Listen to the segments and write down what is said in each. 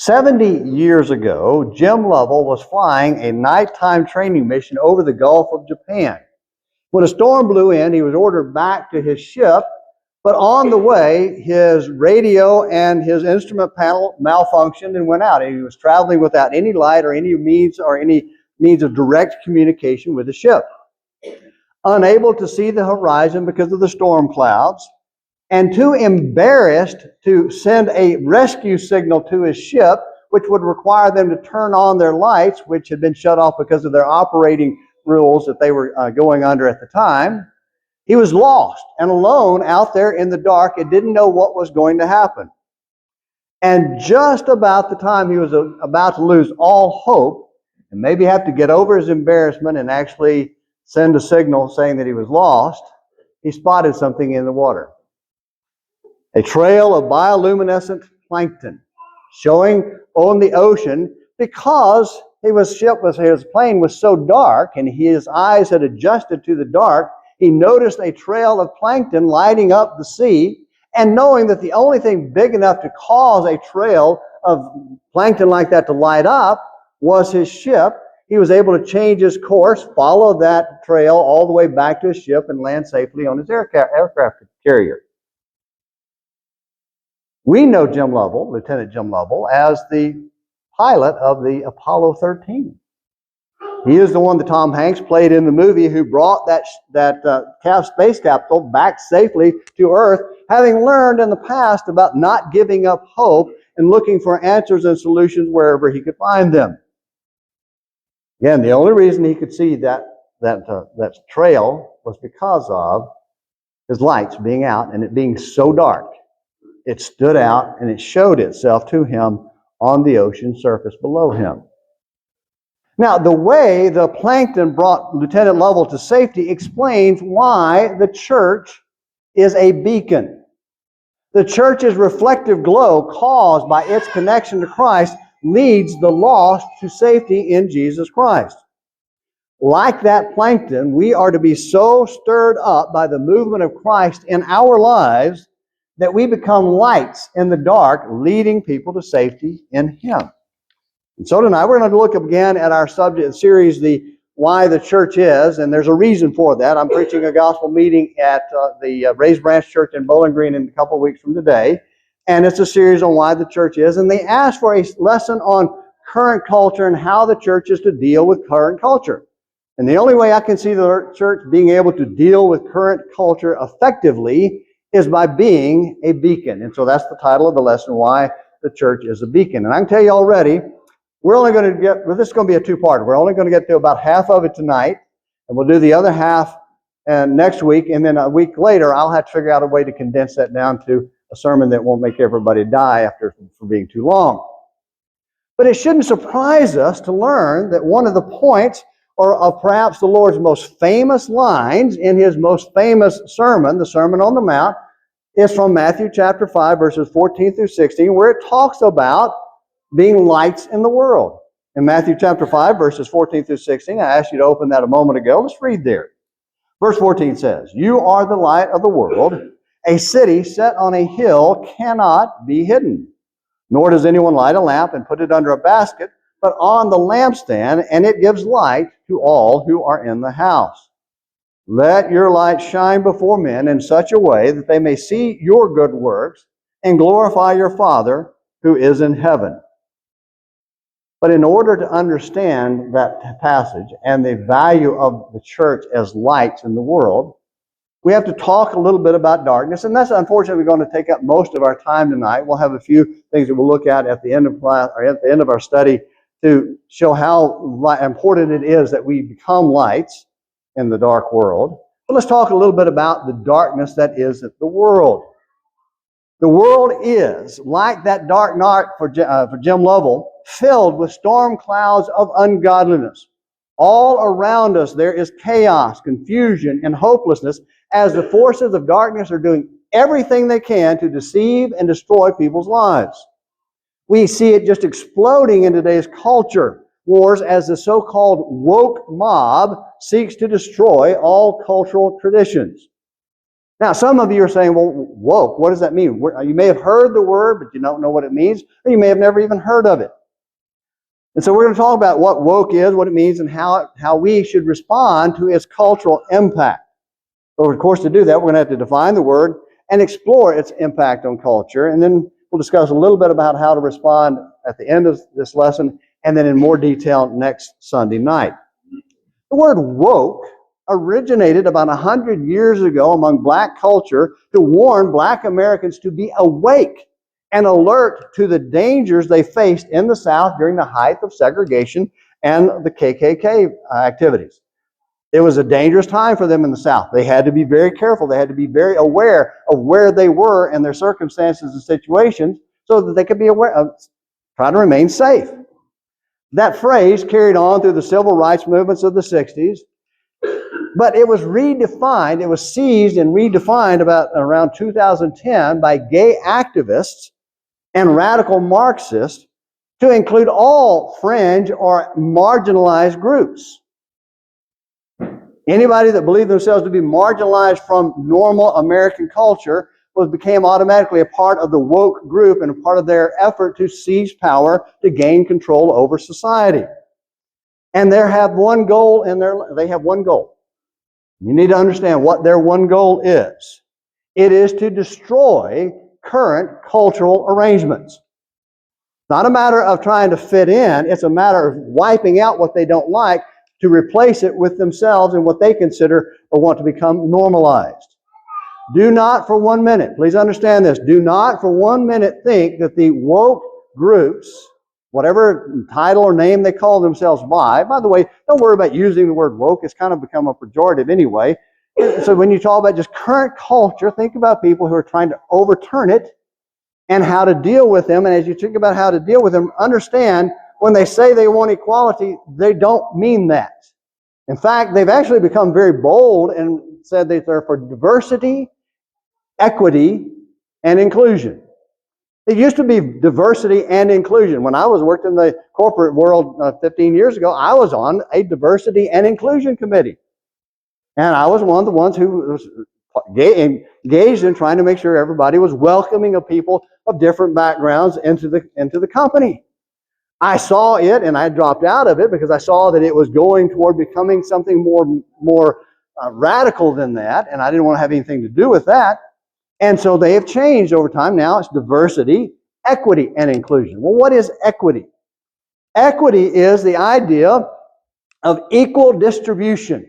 70 years ago, Jim Lovell was flying a nighttime training mission over the Gulf of Japan. When a storm blew in, he was ordered back to his ship, but on the way, his radio and his instrument panel malfunctioned and went out. He was traveling without any light or any means of direct communication with the ship. Unable to see the horizon because of the storm clouds, and too embarrassed to send a rescue signal to his ship, which would require them to turn on their lights, which had been shut off because of their operating rules that they were going under at the time. He was lost and alone out there in the dark and didn't know what was going to happen. And just about the time he was about to lose all hope and maybe have to get over his embarrassment and actually send a signal saying that he was lost, he spotted something in the water. A trail of bioluminescent plankton showing on the ocean because his plane was so dark and his eyes had adjusted to the dark. He noticed a trail of plankton lighting up the sea, and knowing that the only thing big enough to cause a trail of plankton like that to light up was his ship, he was able to change his course, follow that trail all the way back to his ship, and land safely on his aircraft carrier. We know Jim Lovell, Lieutenant Jim Lovell, as the pilot of the Apollo 13. He is the one that Tom Hanks played in the movie who brought that space capsule back safely to Earth, having learned in the past about not giving up hope and looking for answers and solutions wherever he could find them. Again, the only reason he could see that trail was because of his lights being out and it being so dark. It stood out and it showed itself to him on the ocean surface below him. Now, the way the plankton brought Lieutenant Lovell to safety explains why the church is a beacon. The church's reflective glow caused by its connection to Christ leads the lost to safety in Jesus Christ. Like that plankton, we are to be so stirred up by the movement of Christ in our lives that we become lights in the dark, leading people to safety in Him. And so tonight we're going to look again at our subject series, the Why the Church Is, and there's a reason for that. I'm preaching a gospel meeting at the Raised Branch Church in Bowling Green in a couple of weeks from today, and it's a series on why the church is, and they asked for a lesson on current culture and how the church is to deal with current culture. And the only way I can see the church being able to deal with current culture effectively is by being a beacon. And so that's the title of the lesson, Why the Church is a Beacon. And I can tell you already, this is going to be a two-parter. We're only going to get to about half of it tonight, and we'll do the other half next week, and then a week later, I'll have to figure out a way to condense that down to a sermon that won't make everybody die for being too long. But it shouldn't surprise us to learn that one of the points, or of perhaps the Lord's most famous lines in His most famous sermon, the Sermon on the Mount, is from Matthew chapter 5, verses 14 through 16, where it talks about being lights in the world. In Matthew chapter 5, verses 14 through 16, I asked you to open that a moment ago. Let's read there. Verse 14 says, "You are the light of the world. A city set on a hill cannot be hidden. Nor does anyone light a lamp and put it under a basket, but on the lampstand, and it gives light to all who are in the house. Let your light shine before men in such a way that they may see your good works and glorify your Father who is in heaven." But in order to understand that passage and the value of the church as lights in the world, we have to talk a little bit about darkness, and that's unfortunately going to take up most of our time tonight. We'll have a few things that we'll look at the end of class, or at the end of our study, to show how important it is that we become lights in the dark world. But let's talk a little bit about the darkness that is the world. The world is, like that dark night for Jim Lovell, filled with storm clouds of ungodliness. All around us there is chaos, confusion, and hopelessness as the forces of darkness are doing everything they can to deceive and destroy people's lives. We see it just exploding in today's culture wars as the so-called woke mob seeks to destroy all cultural traditions. Now, some of you are saying, well, woke, what does that mean? You may have heard the word, but you don't know what it means, or you may have never even heard of it. And so we're going to talk about what woke is, what it means, and how we should respond to its cultural impact. But of course, to do that, we're going to have to define the word and explore its impact on culture. And then we'll discuss a little bit about how to respond at the end of this lesson, and then in more detail next Sunday night. The word woke originated about 100 years ago among black culture to warn black Americans to be awake and alert to the dangers they faced in the South during the height of segregation and the KKK activities. It was a dangerous time for them in the South. They had to be very careful. They had to be very aware of where they were and their circumstances and situations so that they could be aware of, try to remain safe. That phrase carried on through the civil rights movements of the 60s, but it was redefined, it was seized and redefined about around 2010 by gay activists and radical Marxists to include all fringe or marginalized groups. Anybody that believed themselves to be marginalized from normal American culture became automatically a part of the woke group and a part of their effort to seize power to gain control over society. And they have one goal they have one goal. You need to understand what their one goal is. It is to destroy current cultural arrangements. Not a matter of trying to fit in, it's a matter of wiping out what they don't like to replace it with themselves and what they consider or want to become normalized. Do not for 1 minute, please understand this, do not for 1 minute think that the woke groups, whatever title or name they call themselves by the way, don't worry about using the word woke, it's kind of become a pejorative anyway. So when you talk about just current culture, think about people who are trying to overturn it and how to deal with them. And as you think about how to deal with them, understand when they say they want equality, they don't mean that. In fact, they've actually become very bold and said that they're for diversity, equity, and inclusion. It used to be diversity and inclusion. When I worked in the corporate world 15 years ago, I was on a diversity and inclusion committee. And I was one of the ones who was engaged in trying to make sure everybody was welcoming of people of different backgrounds into the company. I saw it and I dropped out of it because I saw that it was going toward becoming something more radical than that, and I didn't want to have anything to do with that. And so they have changed over time. Now it's diversity, equity, and inclusion. Well, what is equity? Equity is the idea of equal distribution.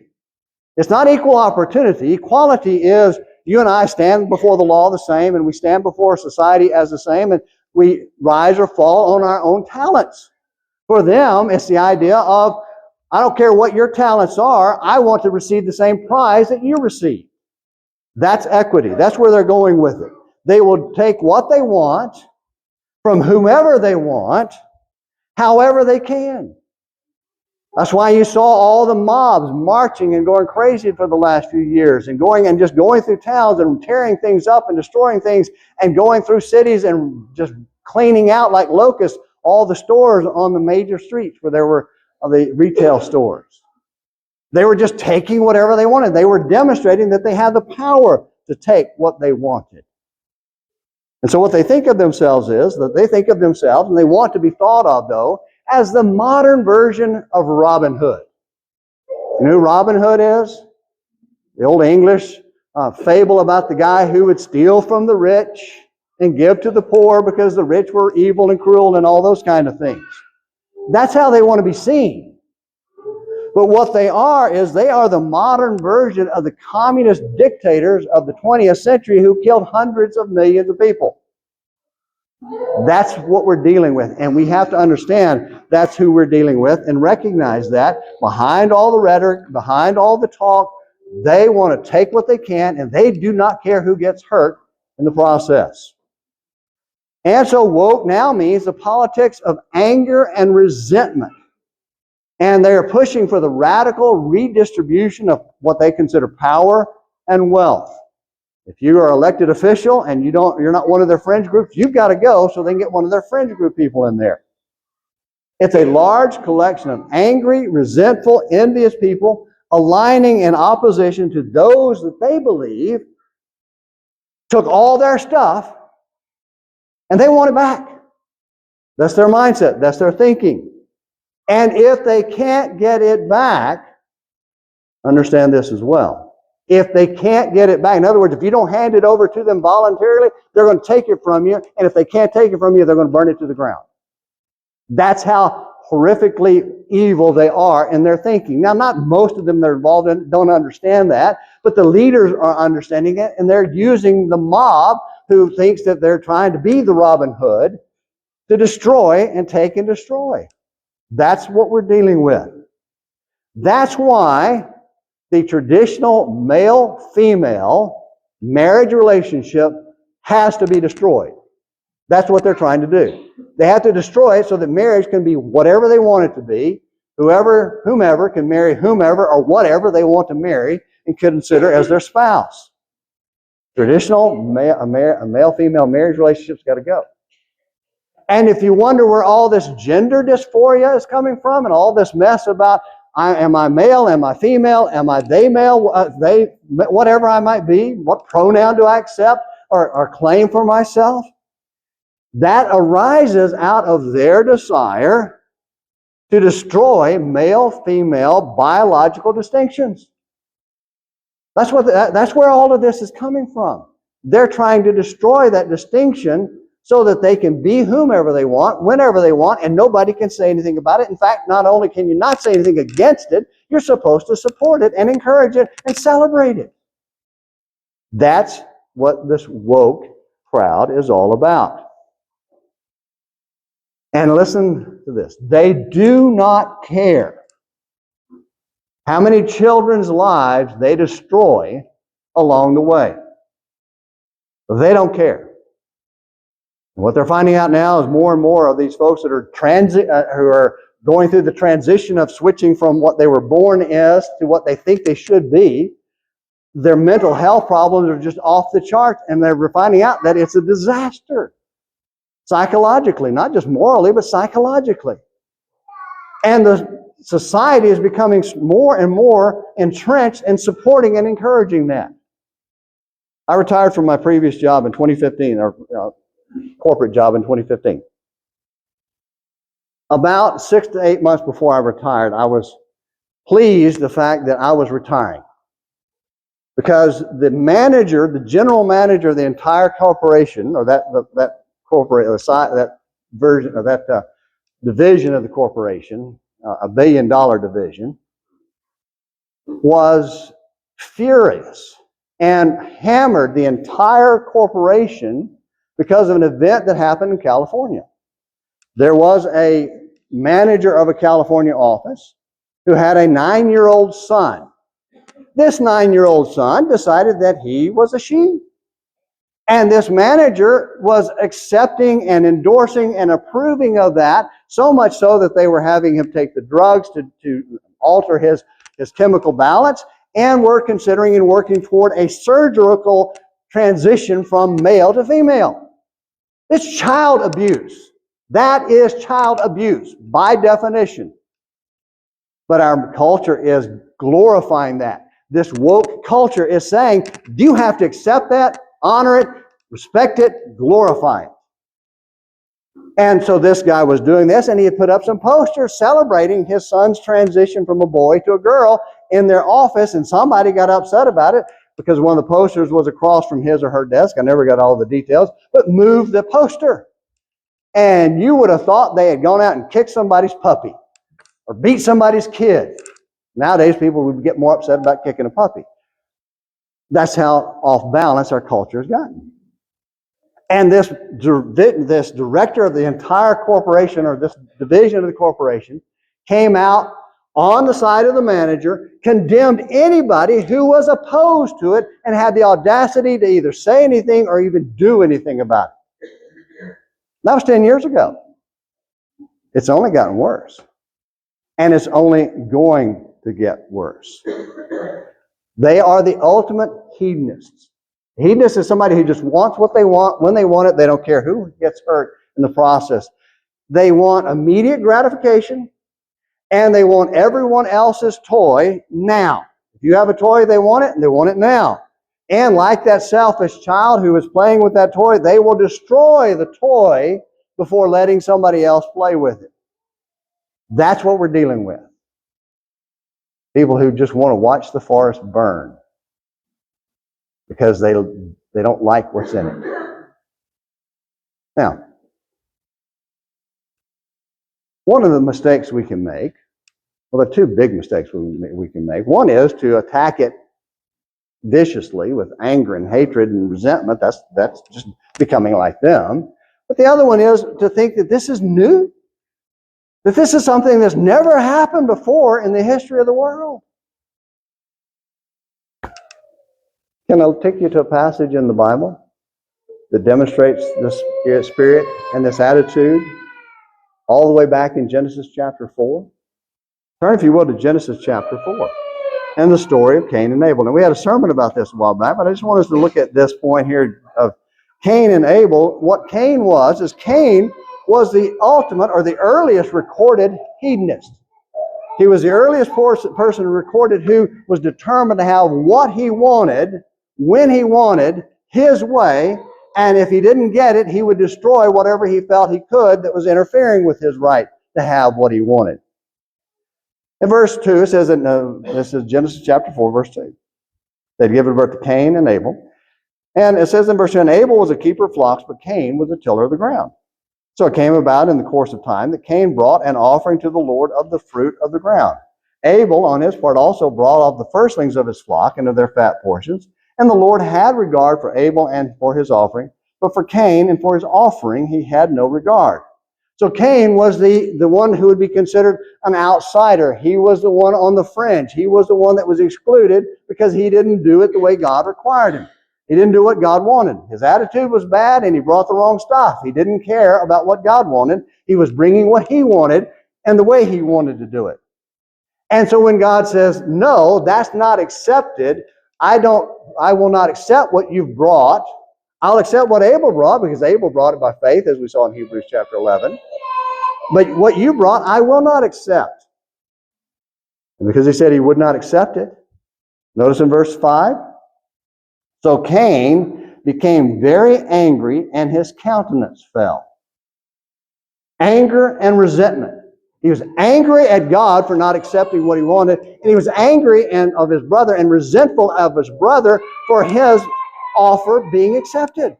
It's not equal opportunity. Equality is you and I stand before the law the same, and we stand before society as the same, and we rise or fall on our own talents. For them, it's the idea of, I don't care what your talents are, I want to receive the same prize that you receive. That's equity. That's where they're going with it. They will take what they want from whomever they want, however they can. That's why you saw all the mobs marching and going crazy for the last few years and just going through towns and tearing things up and destroying things and going through cities and just cleaning out like locusts all the stores on the major streets where there were the retail stores. They were just taking whatever they wanted. They were demonstrating that they had the power to take what they wanted. And so what they think of themselves is that they think of themselves, and they want to be thought of, though, as the modern version of Robin Hood. You know who Robin Hood is? The old English fable about the guy who would steal from the rich and give to the poor because the rich were evil and cruel and all those kind of things. That's how they want to be seen. But what they are is they are the modern version of the communist dictators of the 20th century who killed hundreds of millions of people. That's what we're dealing with. And we have to understand that's who we're dealing with and recognize that behind all the rhetoric, behind all the talk, they want to take what they can and they do not care who gets hurt in the process. And so woke now means the politics of anger and resentment. And they're pushing for the radical redistribution of what they consider power and wealth. If you are an elected official and you're not one of their fringe groups, you've got to go so they can get one of their fringe group people in there. It's a large collection of angry, resentful, envious people aligning in opposition to those that they believe took all their stuff, and they want it back. That's their mindset. That's their thinking. And if they can't get it back, understand this as well. If they can't get it back, in other words, if you don't hand it over to them voluntarily, they're going to take it from you. And if they can't take it from you, they're going to burn it to the ground. That's how horrifically evil they are in their thinking. Now, not most of them that are involved in it don't understand that, but the leaders are understanding it, and they're using the mob who thinks that they're trying to be the Robin Hood to destroy and take and destroy. That's what we're dealing with. That's why the traditional male-female marriage relationship has to be destroyed. That's what they're trying to do. They have to destroy it so that marriage can be whatever they want it to be. Whomever can marry whomever or whatever they want to marry and consider as their spouse. Traditional male-female marriage relationships got to go. And if you wonder where all this gender dysphoria is coming from and all this mess about am I male, am I female, am I they male, they, whatever I might be, what pronoun do I accept or claim for myself? That arises out of their desire to destroy male-female biological distinctions. That's where all of this is coming from. They're trying to destroy that distinction so that they can be whomever they want, whenever they want, and nobody can say anything about it. In fact, not only can you not say anything against it, you're supposed to support it and encourage it and celebrate it. That's what this woke crowd is all about. And listen to this. They do not care how many children's lives they destroy along the way. They don't care. And what they're finding out now is more and more of these folks that are who are going through the transition of switching from what they were born as to what they think they should be. Their mental health problems are just off the charts, and they're finding out that it's a disaster. Psychologically, not just morally, but psychologically. And the society is becoming more and more entrenched in supporting and encouraging that. I retired from my previous job in 2015, or corporate job in 2015. About 6 to 8 months before I retired, I was pleased the fact that I was retiring. Because the manager, the general manager of the entire corporation, or that version of that division of the corporation, $1 billion division, was furious and hammered the entire corporation because of an event that happened in California. There was a manager of a California office who had a 9-year-old son. This 9-year-old son decided that he was a she. And this manager was accepting and endorsing and approving of that, so much so that they were having him take the drugs to alter his chemical balance, and were considering and working toward a surgical transition from male to female. It's child abuse. That is child abuse by definition. But our culture is glorifying that. This woke culture is saying, you have to accept that, honor it, respect it, glorify it. And so this guy was doing this, and he had put up some posters celebrating his son's transition from a boy to a girl in their office, and somebody got upset about it because one of the posters was across from his or her desk. I never got all the details, but moved the poster. And you would have thought they had gone out and kicked somebody's puppy or beat somebody's kid. Nowadays, people would get more upset about kicking a puppy. That's how off balance our culture has gotten. And this director of the entire corporation, or this division of the corporation, came out on the side of the manager, condemned anybody who was opposed to it, and had the audacity to either say anything or even do anything about it. That was 10 years ago. It's only gotten worse. And it's only going to get worse. They are the ultimate hedonists. Hedonist is somebody who just wants what they want, when they want it. They don't care who gets hurt in the process. They want immediate gratification, and they want everyone else's toy now. If you have a toy, they want it, and they want it now. And like that selfish child who was playing with that toy, they will destroy the toy before letting somebody else play with it. That's what we're dealing with. People who just want to watch the forest burn because they don't like what's in it. Now, one of the mistakes we can make, well, there are two big mistakes we can make. One is to attack it viciously with anger and hatred and resentment. That's just becoming like them. But the other one is to think that this is new, that this is something that's never happened before in the history of the world. Can I take you to a passage in the Bible that demonstrates this spirit and this attitude all the way back in Genesis chapter 4? Turn, if you will, to Genesis chapter 4 and the story of Cain and Abel. Now, we had a sermon about this a while back, but I just want us to look at this point here of Cain and Abel. What Cain was the ultimate or the earliest recorded hedonist. He was the earliest person recorded who was determined to have what he wanted, when he wanted, his way, and if he didn't get it, he would destroy whatever he felt he could that was interfering with his right to have what he wanted. In verse 2, it says, this is Genesis chapter 4, verse 2. They'd given birth to Cain and Abel. And it says in verse 2, and Abel was a keeper of flocks, but Cain was a tiller of the ground. So it came about in the course of time that Cain brought an offering to the Lord of the fruit of the ground. Abel, on his part, also brought of the firstlings of his flock and of their fat portions. And the Lord had regard for Abel and for his offering, but for Cain and for his offering he had no regard. So Cain was the one who would be considered an outsider. He was the one on the fringe. He was the one that was excluded because he didn't do it the way God required him. He didn't do what God wanted. His attitude was bad and he brought the wrong stuff. He didn't care about what God wanted. He was bringing what he wanted and the way he wanted to do it. And so when God says, no, that's not accepted, I will not accept what you've brought. I'll accept what Abel brought because Abel brought it by faith, as we saw in Hebrews chapter 11. But what you brought, I will not accept. And because he said he would not accept it, notice in verse 5, so Cain became very angry and his countenance fell. Anger and resentment. He was angry at God for not accepting what he wanted, and he was angry of his brother and resentful of his brother for his offer being accepted.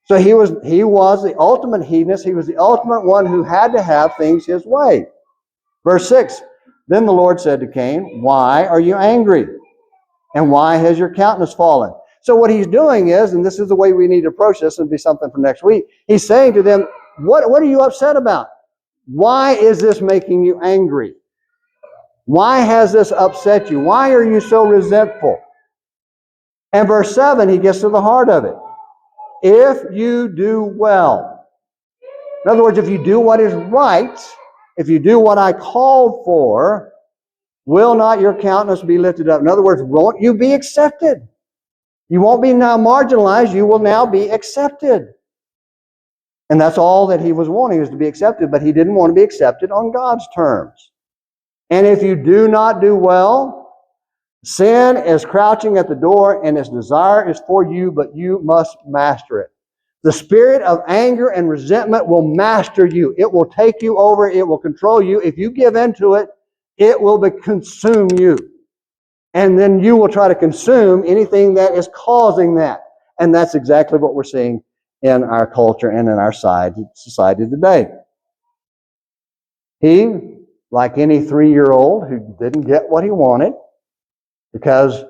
So he was the ultimate hedonist. He was the ultimate one who had to have things his way. Verse 6, then the Lord said to Cain, why are you angry? And why has your countenance fallen? So what he's doing is, and this is the way we need to approach this, and be something for next week, he's saying to them, what are you upset about? Why is this making you angry? Why has this upset you? Why are you so resentful? And verse 7, he gets to the heart of it. If you do well. In other words, if you do what is right, if you do what I called for, will not your countenance be lifted up? In other words, won't you be accepted? You won't be now marginalized, you will now be accepted. And that's all that he was wanting, was to be accepted, but he didn't want to be accepted on God's terms. And if you do not do well, sin is crouching at the door and its desire is for you, but you must master it. The spirit of anger and resentment will master you. It will take you over. It will control you. If you give in to it, it will consume you. And then you will try to consume anything that is causing that. And that's exactly what we're seeing in our culture and in our society today. He, like any 3-year-old who didn't get what he wanted because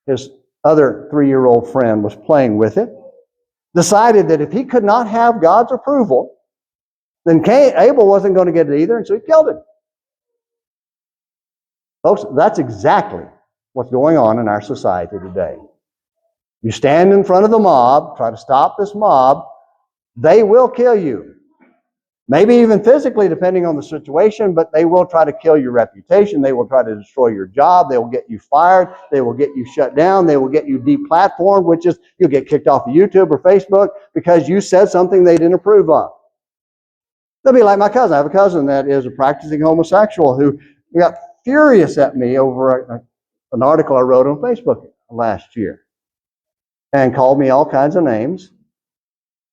his other 3-year-old friend was playing with it, decided that if he could not have God's approval, then Abel wasn't going to get it either, and so he killed him. Folks, that's exactly what's going on in our society today. You stand in front of the mob, try to stop this mob, they will kill you. Maybe even physically, depending on the situation, but they will try to kill your reputation. They will try to destroy your job. They will get you fired. They will get you shut down. They will get you deplatformed, which is you'll get kicked off of YouTube or Facebook because you said something they didn't approve of. They'll be like my cousin. I have a cousin that is a practicing homosexual who got furious at me over an article I wrote on Facebook last year. and called me all kinds of names.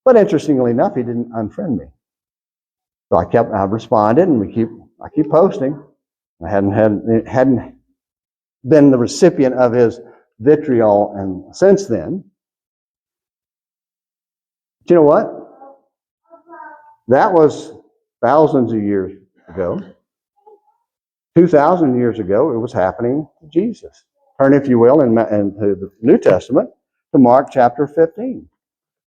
But interestingly enough, he didn't unfriend me. So I responded, and I keep posting. I hadn't been the recipient of his vitriol, and since then. Do you know what? That was thousands of years ago. 2,000 years ago, it was happening to Jesus. Turn, if you will, into the New Testament to Mark chapter 15.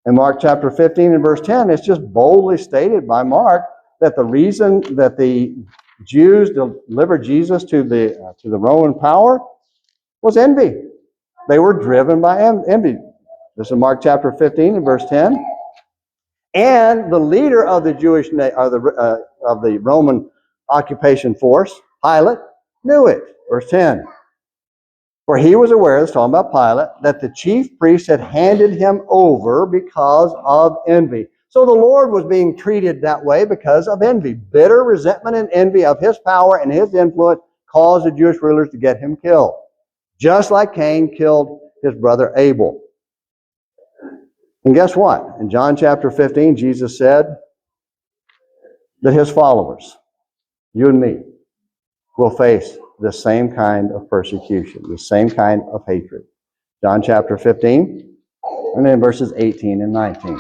In Mark chapter 15 and verse 10, it's just boldly stated by Mark that the reason that the Jews delivered Jesus to the Roman power was envy. They were driven by envy. This is Mark chapter 15 and verse 10. And the leader of the of the Roman occupation force, Pilate, knew it. Verse 10. For he was aware, it's talking about Pilate, that the chief priests had handed him over because of envy. So the Lord was being treated that way because of envy. Bitter resentment and envy of his power and his influence caused the Jewish rulers to get him killed. Just like Cain killed his brother Abel. And guess what? In John chapter 15, Jesus said that his followers, you and me, will face the same kind of persecution, the same kind of hatred. John chapter 15, and then verses 18 and 19.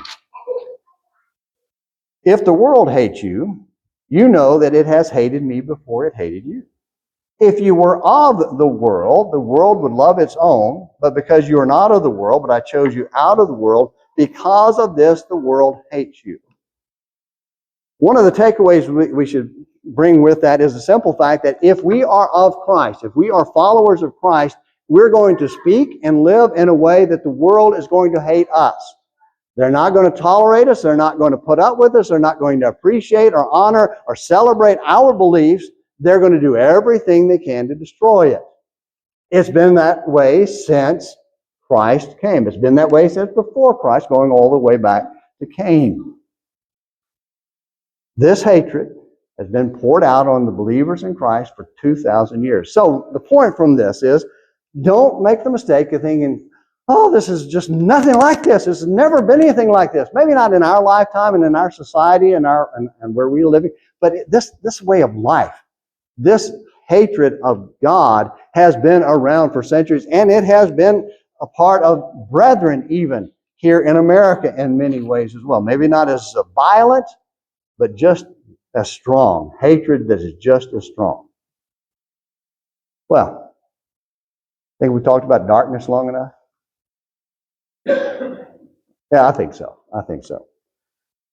If the world hates you, you know that it has hated me before it hated you. If you were of the world would love its own, but because you are not of the world, but I chose you out of the world, because of this the world hates you. One of the takeaways we should bring with that is the simple fact that if we are of Christ, if we are followers of Christ, we're going to speak and live in a way that the world is going to hate us. They're not going to tolerate us. They're not going to put up with us. They're not going to appreciate or honor or celebrate our beliefs. They're going to do everything they can to destroy it. It's been that way since Christ came. It's been that way since before Christ, going all the way back to Cain. This hatred has been poured out on the believers in Christ for 2,000 years. So the point from this is, don't make the mistake of thinking, oh, this is just nothing like this. This has never been anything like this. Maybe not in our lifetime and in our society and where we're living, but this way of life, this hatred of God has been around for centuries, and it has been a part of brethren even here in America in many ways as well. Maybe not as violent, but just as strong. Hatred that is just as strong. Well, I think we talked about darkness long enough. Yeah, I think so.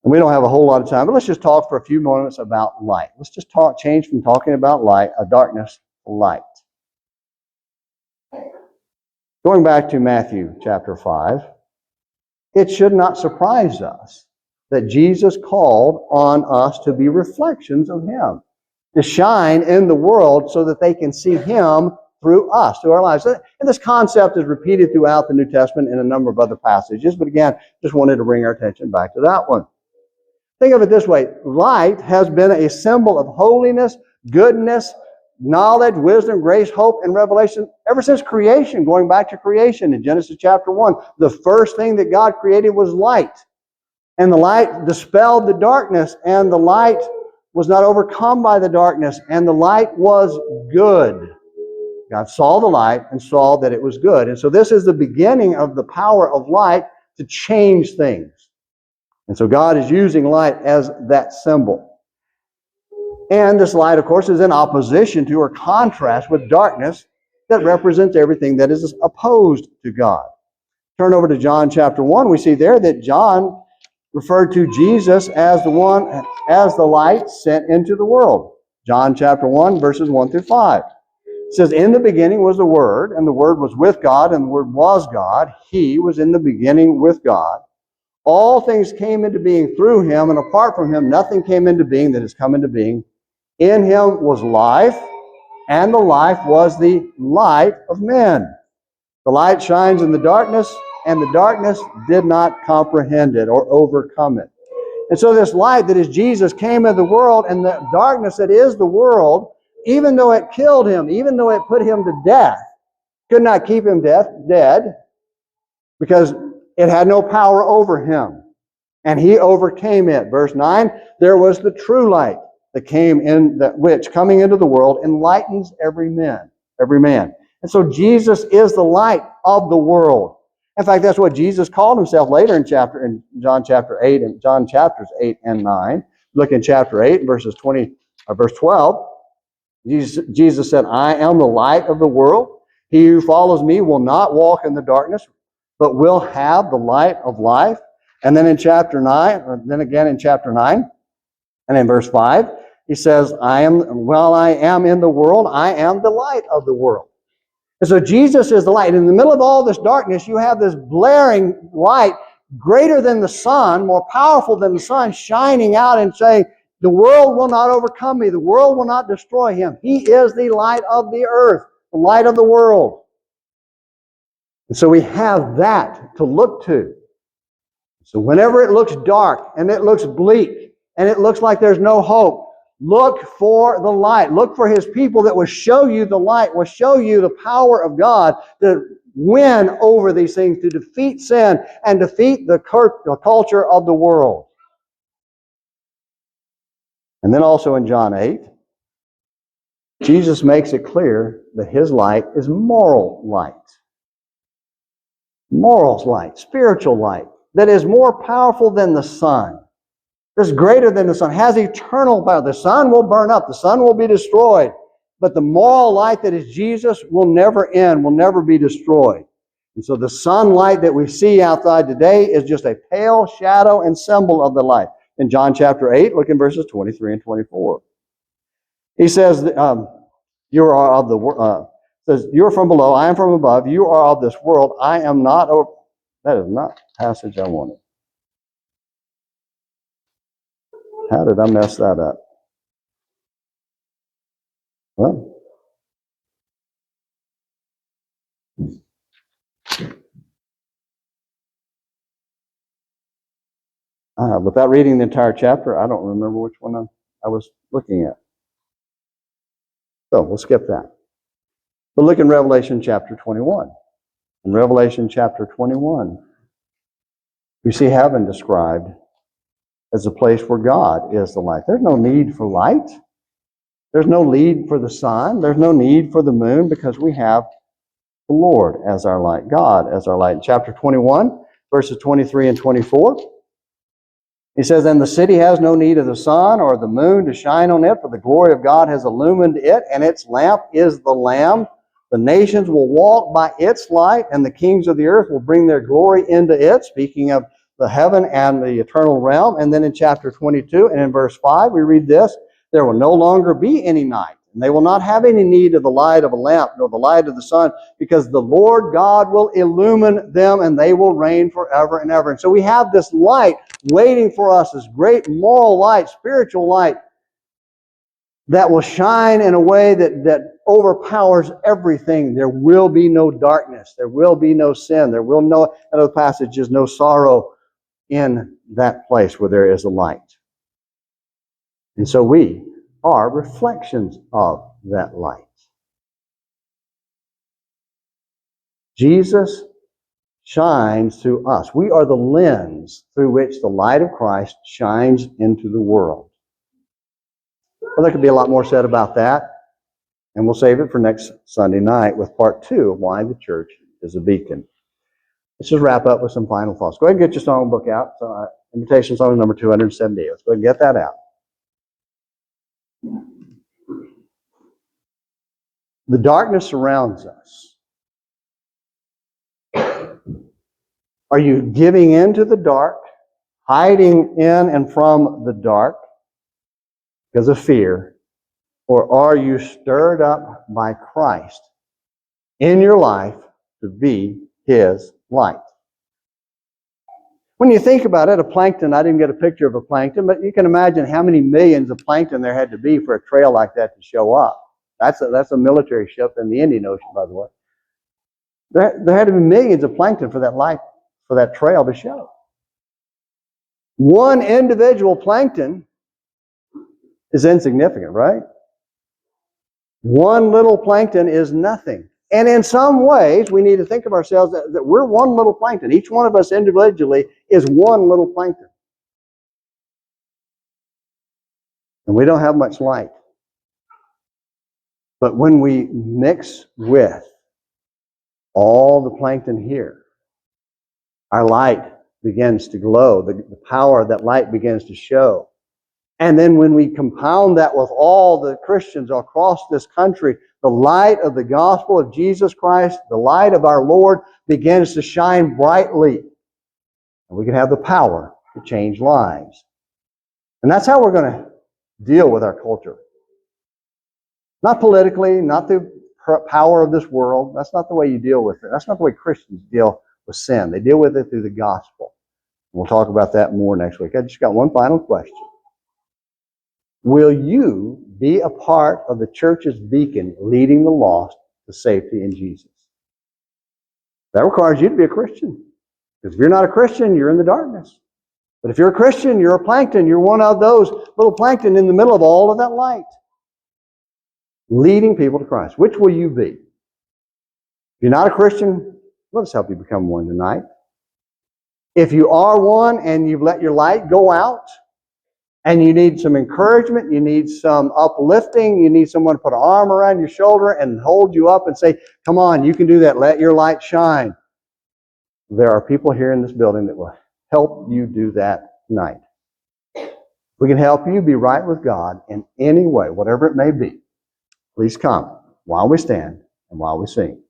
And we don't have a whole lot of time, but let's just talk for a few moments about light. Let's just change from talking about darkness to light. Going back to Matthew chapter 5, it should not surprise us that Jesus called on us to be reflections of Him, to shine in the world so that they can see Him through us, through our lives. And this concept is repeated throughout the New Testament in a number of other passages, but again, just wanted to bring our attention back to that one. Think of it this way. Light has been a symbol of holiness, goodness, knowledge, wisdom, grace, hope, and revelation ever since creation, going back to creation in Genesis chapter 1. The first thing that God created was light. And the light dispelled the darkness, and the light was not overcome by the darkness, and the light was good. God saw the light and saw that it was good. And so this is the beginning of the power of light to change things. And so God is using light as that symbol. And this light, of course, is in opposition to or contrast with darkness that represents everything that is opposed to God. Turn over to John chapter 1. We see there that John referred to Jesus as the light sent into the world. John chapter 1, verses 1 through 5. It says, in the beginning was the Word, and the Word was with God, and the Word was God. He was in the beginning with God. All things came into being through Him, and apart from Him, nothing came into being that has come into being. In Him was life, and the life was the light of men. The light shines in the darkness, and the darkness did not comprehend it or overcome it. And so this light that is Jesus came into the world, and the darkness that is the world, even though it killed Him, even though it put Him to death, could not keep Him dead, because It had no power over him, and he overcame it. Verse 9, there was the true light that came in, that which coming into the world enlightens every man. And so Jesus is the light of the world. In fact, that's what Jesus called himself later in John chapter 8 and John chapters 8 and 9. Look in chapter 8, verse 12. Jesus said, I am the light of the world. He who follows me will not walk in the darkness, but will have the light of life. And then in chapter 9, or then again in chapter 9, and in verse 5, he says, while I am in the world, I am the light of the world. And so Jesus is the light. In the middle of all this darkness, you have this blaring light greater than the sun, more powerful than the sun, shining out and saying, the world will not overcome me. The world will not destroy him. He is the light of the earth, the light of the world. And so we have that to look to. So whenever it looks dark and it looks bleak and it looks like there's no hope, look for the light. Look for his people that will show you the light, will show you the power of God to win over these things, to defeat sin and defeat the culture of the world. And then also in John 8, Jesus makes it clear that his light is moral light. Moral light, spiritual light, that is more powerful than the sun. Is greater than the sun, has eternal power. The sun will burn up, the sun will be destroyed, but the moral light that is Jesus will never end, will never be destroyed. And so the sunlight that we see outside today is just a pale shadow and symbol of the light. In John chapter 8, look in verses 23 and 24. He says, you are of the world. Says, you are from below, I am from above. You are of this world, I am not. That is not the passage I wanted. How did I mess that up? Well, without reading the entire chapter, I don't remember which one I was looking at. So we'll skip that. But look in Revelation chapter 21. In Revelation chapter 21, we see heaven described as a place where God is the light. There's no need for light. There's no need for the sun. There's no need for the moon, because we have the Lord as our light, God as our light. In chapter 21, verses 23 and 24, he says, and the city has no need of the sun or the moon to shine on it, for the glory of God has illumined it, and its lamp is the Lamb. The nations will walk by its light, and the kings of the earth will bring their glory into it. Speaking of the heaven and the eternal realm. And then in chapter 22 and in verse 5, we read this, there will no longer be any night, and they will not have any need of the light of a lamp, nor the light of the sun, because the Lord God will illumine them, and they will reign forever and ever. And so we have this light waiting for us, this great moral light, spiritual light, that will shine in a way that overpowers everything. There will be no darkness. There will be no sin. There will no, another passage is no sorrow in that place where there is a light. And so we are reflections of that light. Jesus shines through us. We are the lens through which the light of Christ shines into the world. Well, there could be a lot more said about that, and we'll save it for next Sunday night with part 2 of why the church is a beacon. Let's just wrap up with some final thoughts. Go ahead and get your songbook out. Invitation song number 278. Let's go ahead and get that out. The darkness surrounds us. Are you giving in to the dark, hiding in and from the dark because of fear, or are you stirred up by Christ in your life to be his light? When you think about it, a plankton, I didn't get a picture of a plankton, but you can imagine how many millions of plankton there had to be for a trail like that to show up. That's a military ship in the Indian Ocean, by the way. There had to be millions of plankton for that light, for that trail to show. One individual plankton is insignificant, right? One little plankton is nothing And in some ways, we need to think of ourselves that we're one little plankton. Each one of us individually is one little plankton. And we don't have much light. But when we mix with all the plankton here, our light begins to glow. The power of that light begins to show. And then when we compound that with all the Christians across this country, the light of the gospel of Jesus Christ, the light of our Lord, begins to shine brightly. And we can have the power to change lives. And that's how we're going to deal with our culture. Not politically, not the power of this world. That's not the way you deal with it. That's not the way Christians deal with sin. They deal with it through the gospel. We'll talk about that more next week. I just got one final question. Will you be a part of the church's beacon leading the lost to safety in Jesus? That requires you to be a Christian. Because if you're not a Christian, you're in the darkness. But if you're a Christian, you're a plankton. You're one of those little plankton in the middle of all of that light. Leading people to Christ. Which will you be? If you're not a Christian, let us help you become one tonight. If you are one and you've let your light go out, and you need some encouragement, you need some uplifting, you need someone to put an arm around your shoulder and hold you up and say, come on, you can do that, let your light shine. There are people here in this building that will help you do that tonight. We can help you be right with God in any way, whatever it may be. Please come while we stand and while we sing.